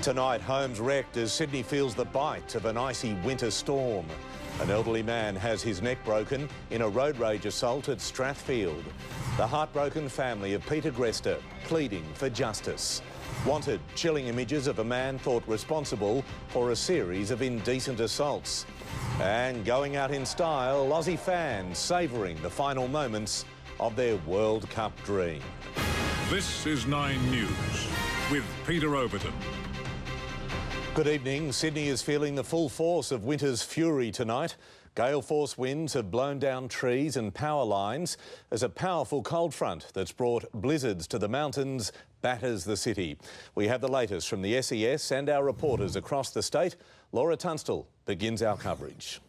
Tonight, homes wrecked as Sydney feels the bite of an icy winter storm. An elderly man has his neck broken in a road rage assault at Strathfield. The heartbroken family of Peter Grester pleading for justice. Wanted chilling images of a man thought responsible for a series of indecent assaults. And going out in style, Aussie fans savouring the final moments of their World Cup dream. This is 9 News with Peter Overton. Good evening. Sydney is feeling the full force of winter's fury tonight. Gale force winds have blown down trees and power lines as a powerful cold front that's brought blizzards to the mountains batters the city. We have the latest from the SES and our reporters across the state. Laura Tunstall begins our coverage.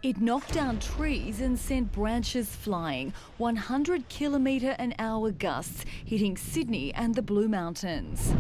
It knocked down trees and sent branches flying, 100-kilometre-an-hour gusts hitting Sydney and the Blue Mountains.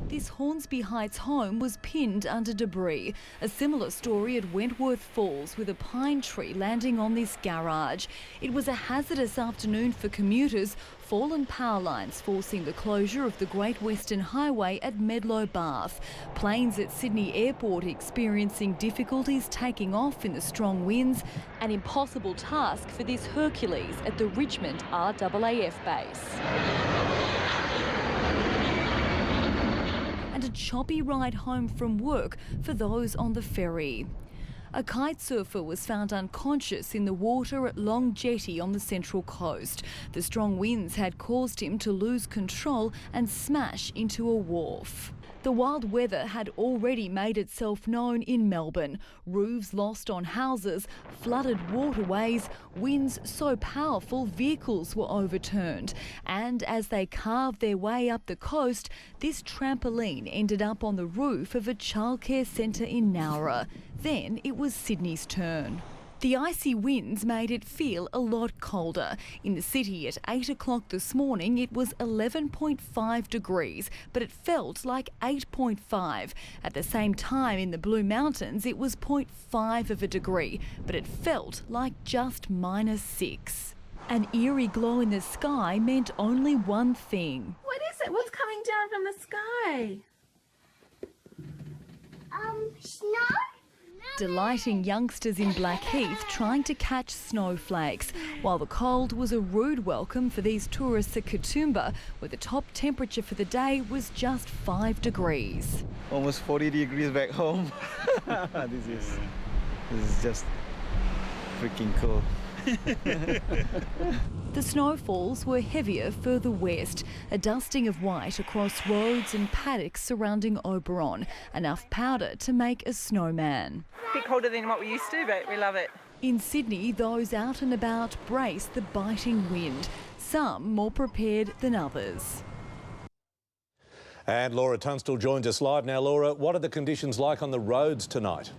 This Hornsby Heights home was pinned under debris. A similar story at Wentworth Falls with a pine tree landing on this garage. It was a hazardous afternoon for commuters, fallen power lines forcing the closure of the Great Western Highway at Medlow Bath. Planes at Sydney Airport experiencing difficulties taking off in the strong winds. An impossible task for this Hercules at the Richmond RAAF base. And a choppy ride home from work for those on the ferry. A kite surfer was found unconscious in the water at Long Jetty on the Central Coast. The strong winds had caused him to lose control and smash into a wharf. The wild weather had already made itself known in Melbourne. Roofs lost on houses, flooded waterways, winds so powerful vehicles were overturned. And as they carved their way up the coast, this trampoline ended up on the roof of a childcare centre in Nowra. Then it was Sydney's turn. The icy winds made it feel a lot colder. In the city at 8 o'clock this morning, it was 11.5 degrees, but it felt like 8.5. At the same time in the Blue Mountains, it was 0.5 of a degree, but it felt like just -6. An eerie glow in the sky meant only one thing. What is it? What's coming down from the sky? Snow? Delighting youngsters in Blackheath trying to catch snowflakes, while the cold was a rude welcome for these tourists at Katoomba, where the top temperature for the day was just 5 degrees. Almost 40 degrees back home. This is just freaking cold. The snowfalls were heavier further west, a dusting of white across roads and paddocks surrounding Oberon, enough powder to make a snowman. A bit colder than what we used to, but we love it. In Sydney, those out and about brace the biting wind, some more prepared than others. And Laura Tunstall joins us live now. Laura, what are the conditions like on the roads tonight?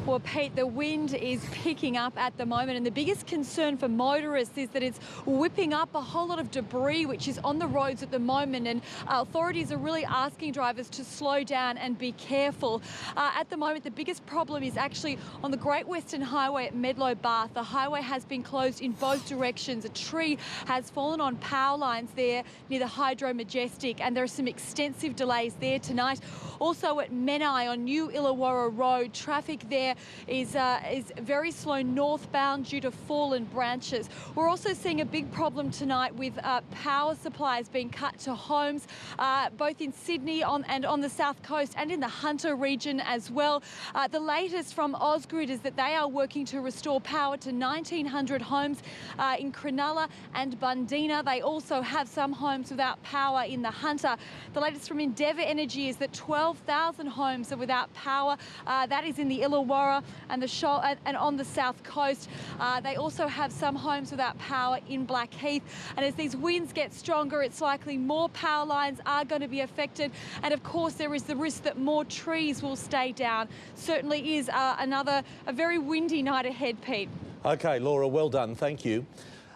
Well, Pete, the wind is picking up at the moment, and the biggest concern for motorists is that it's whipping up a whole lot of debris which is on the roads at the moment, and authorities are really asking drivers to slow down and be careful. At the moment, the biggest problem is actually on the Great Western Highway at Medlow Bath. The highway has been closed in both directions. A tree has fallen on power lines there near the Hydro Majestic, and there are some extensive delays there tonight. Also at Menai on New Illawarra Road, traffic there is very slow northbound due to fallen branches. We're also seeing a big problem tonight with power supplies being cut to homes, both in Sydney and on the south coast and in the Hunter region as well. The latest from Ausgrid is that they are working to restore power to 1,900 homes in Cronulla and Bundeena. They also have some homes without power in the Hunter. The latest from Endeavour Energy is that 12,000 homes are without power. That is in the Illawarra and on the south coast. They also have some homes without power in Blackheath. And as these winds get stronger, it's likely more power lines are going to be affected. And of course, there is the risk that more trees will stay down. Certainly is a very windy night ahead, Pete. OK, Laura, well done. Thank you.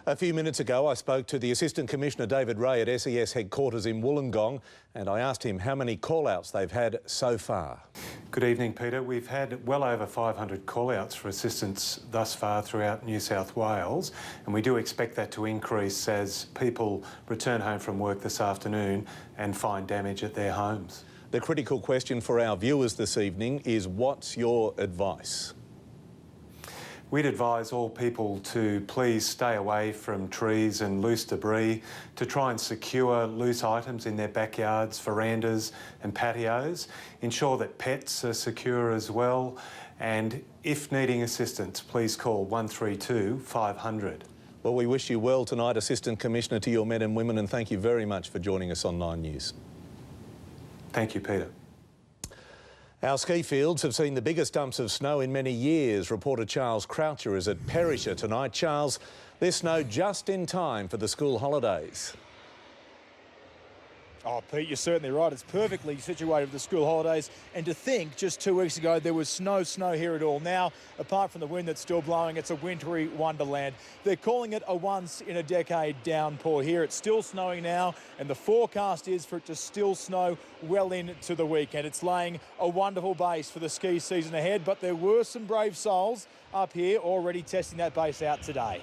A few minutes ago, I spoke to the Assistant Commissioner David Ray at SES headquarters in Wollongong, and I asked him how many call-outs they've had so far. Good evening, Peter. We've had well over 500 call-outs for assistance thus far throughout New South Wales, and we do expect that to increase as people return home from work this afternoon and find damage at their homes. The critical question for our viewers this evening is, what's your advice? We'd advise all people to please stay away from trees and loose debris, to try and secure loose items in their backyards, verandas and patios, ensure that pets are secure as well, and if needing assistance, please call 132 500. Well, we wish you well tonight, Assistant Commissioner, to your men and women, and thank you very much for joining us on 9 News. Thank you, Peter. Our ski fields have seen the biggest dumps of snow in many years. Reporter Charles Croucher is at Perisher tonight. Charles, there's snow just in time for the school holidays. Oh, Pete, you're certainly right. It's perfectly situated for the school holidays. And to think, just 2 weeks ago, there was no snow here at all. Now, apart from the wind that's still blowing, it's a wintry wonderland. They're calling it a once-in-a-decade downpour here. It's still snowing now, and the forecast is for it to still snow well into the weekend. It's laying a wonderful base for the ski season ahead, but there were some brave souls up here already testing that base out today.